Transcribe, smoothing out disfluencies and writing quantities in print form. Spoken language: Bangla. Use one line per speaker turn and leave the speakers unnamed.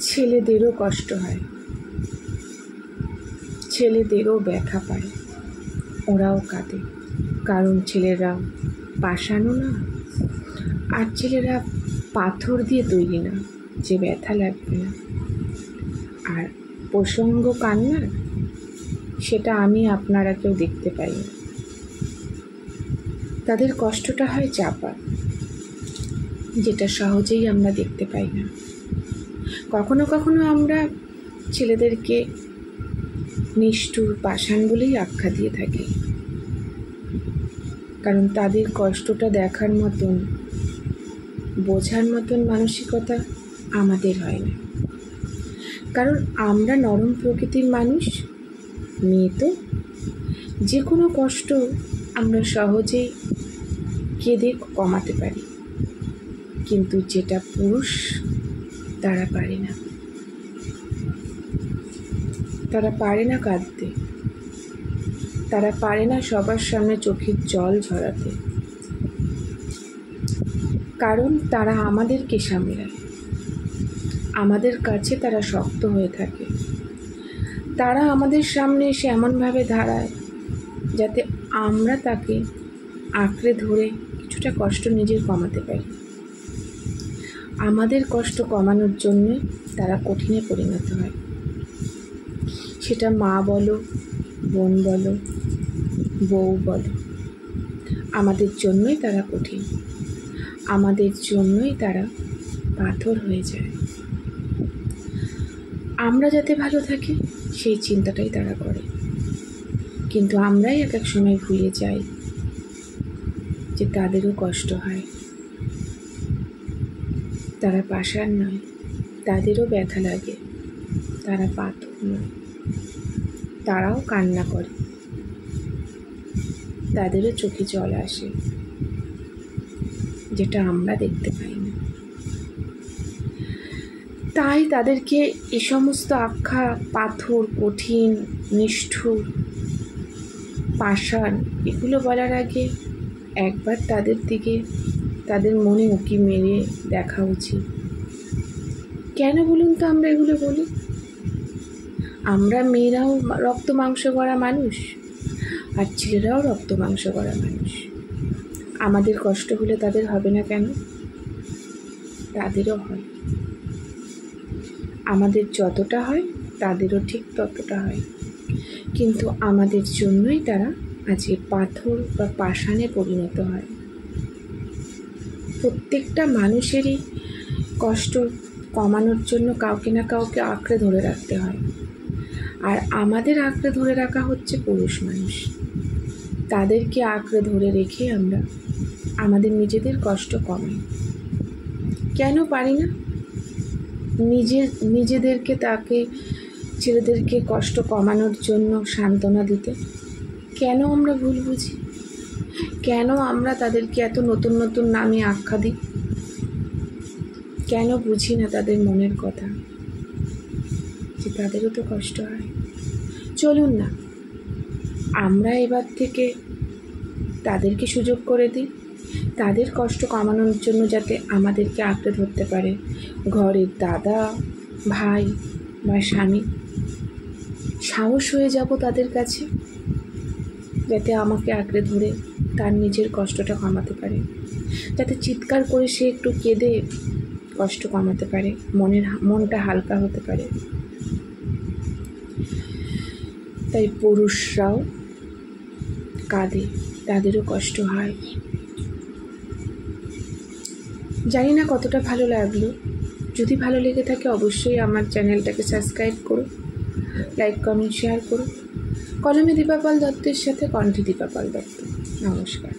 ছেলেদেরও কষ্ট হয়, ছেলেদেরও ব্যথা পায়, ওরাও কাঁদে। কারণ ছেলেরা পাষাণও না, আর ছেলেরা পাথর দিয়ে তৈরি না যে ব্যথা লাগবে না। আর প্রসঙ্গ কান্নার, সেটা আমি আপনারা কেউ দেখতে পাই না। তাদের কষ্টটা হয় চাপা, যেটা সহজেই আমরা দেখতে পাই না। কখনো কখনো আমরা ছেলেদেরকে নিষ্ঠুর পাষাণ বলেই আখ্যা দিয়ে থাকি, কারণ তাদের কষ্টটা দেখার মতন, বোঝার মতন মানসিকতা আমাদের হয় না। কারণ আমরা নরম প্রকৃতির মানুষ, মেয়ে তো, যে কোনো কষ্ট আমরা সহজেই কেঁদে কমাতে পারি, কিন্তু যেটা পুরুষ তারা পারে না। তারা পারে না কাঁদতে, তারা পারে না সবার সামনে চোখের জল ঝরাতে, কারণ তারা আমাদেরকে সামলায়, আমাদের কাছে তারা শক্ত হয়ে থাকে। তারা আমাদের সামনে এসে এমনভাবে দাঁড়ায় যাতে আমরা তাকে আঁকড়ে ধরে কিছুটা কষ্ট নিজের কমাতে পারি। আমাদের কষ্ট কমানোর জন্যে তারা কঠিনে পরিণত হয়। সেটা মা বলো, বোন বলো, বউ বলো, আমাদের জন্যই তারা কঠিন, আমাদের জন্যই তারা পাথর হয়ে যায়। আমরা যাতে ভালো থাকি সেই চিন্তাটাই তারা করে, কিন্তু আমরাই এক এক সময় ভুলে যাই যে তাদেরও কষ্ট হয়। তারা পাষাণ নয়, তাদেরও ব্যথা লাগে, তারা পাথর নয়, তারাও কান্না করে, তাদেরও চোখে জল আসে, যেটা আমরা দেখতে পাই না। তাই তাদেরকে এ সমস্ত আখ্যা, পাথর, কঠিন, নিষ্ঠুর, পাষাণ এগুলো বলার আগে একবার তাদের দিকে, তাদের মনে উঁকি মেরে দেখা উচিত। কেন বলুন তো আমরা এগুলো বলি? আমরা মেয়েরাও রক্ত মাংস গড়া মানুষ, আর ছেলেরাও রক্ত মাংস গড়া মানুষ। আমাদের কষ্ট হলে তাদের হবে না কেন? তাদেরও হয়। আমাদের যতটা হয় তাদেরও ঠিক ততটা হয়, কিন্তু আমাদের জন্যই তারা আজকে পাথর বা পাষাণে পরিণত হয়। প্রত্যেকটা মানুষেরই কষ্ট কমানোর জন্য কাউকে না কাউকে আঁকড়ে ধরে রাখতে হয়, আর আমাদের আঁকড়ে ধরে রাখা হচ্ছে পুরুষ মানুষ। তাদেরকে আঁকড়ে ধরে রেখে আমরা আমাদের নিজেদের কষ্ট কমাই। কেন পারি না নিজেদেরকে, তাকে ছেলেদেরকে কষ্ট কমানোর জন্য সান্ত্বনা দিতে? কেন আমরা ভুল বুঝি? কেন আমরা তাদেরকে এত নতুন নতুন নামে আখ্যা দিই? কেন বুঝি না তাদের মনের কথা, যে তাদেরও তো কষ্ট হয়? চলুন না আমরা এবার থেকে তাদেরকে সুযোগ করে দিই, তাদের কষ্ট কমানোর জন্য যাতে আমাদেরকে আঁকড়ে ধরতে পারে। ঘরের দাদা, ভাই বা স্বামী সাহস হয়ে যাব তাদের কাছে, যাতে আমাকে আঁকড়ে ধরে তার নিজের কষ্টটা কমাতে পারে, যাতে চিৎকার করে সে একটু কেঁদে কষ্ট কমাতে পারে, মনটা হালকা হতে পারে। তাই পুরুষরাও কাঁদে, তাদেরও কষ্ট হয়। জানি না কতটা ভালো লাগলো। যদি ভালো লেগে থাকে অবশ্যই আমার চ্যানেলটাকে সাবস্ক্রাইব করো, লাইক, কমেন্ট, শেয়ার করো। কলমে দীপা পাল দত্তের সাথে কণ্ঠে দীপা পাল দত্ত। নমস্কার।